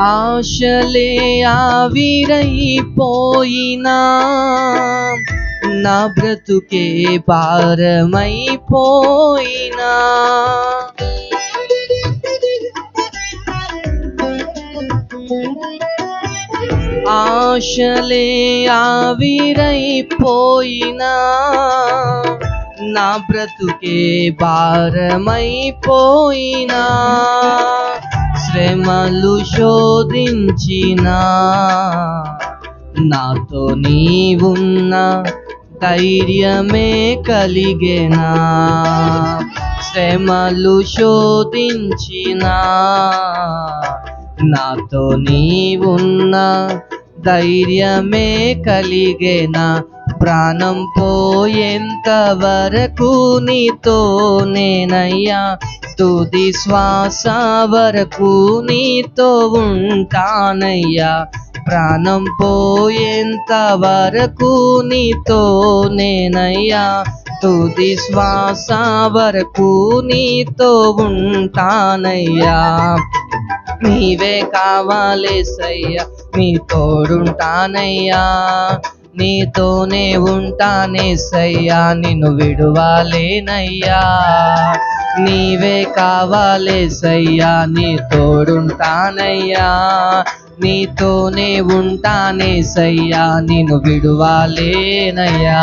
ఆశలే ఆవిరైపోయినా నా బ్రతుకే భారమైపోయినా ఆశలే ఆవిరైపోయినా నా బ్రతుకే భారమైపోయినా శ్రమలు శోధించినా నాతో నీవున్న ధైర్యమే కలిగెనా శ్రమలు శోధించినా నాతో నీవున్న ధైర్యమే కలిగెనా ప్రాణం పోయేంత వరకు నీతో నేనయ్యా తుది శ్వాస వరకు నీతో ఉంటానయ్యా ప్రాణం పోయేంత వరకు నీతో నేనయ్యా తుది శ్వాస వరకు నీతో ఉంటానయ్యా నీవే కావాలేసయ్యా నీ తోడుంటానయ్యా నీతోనే ఉంటానేసయ్యా నిన్ను విడువాలేనయ్యా నీవే కావాలేసయ్యా నీ తోడుంటానయ్యా నీతోనే ఉంటానేసయ్యా నిన్ను విడువాలేనయ్యా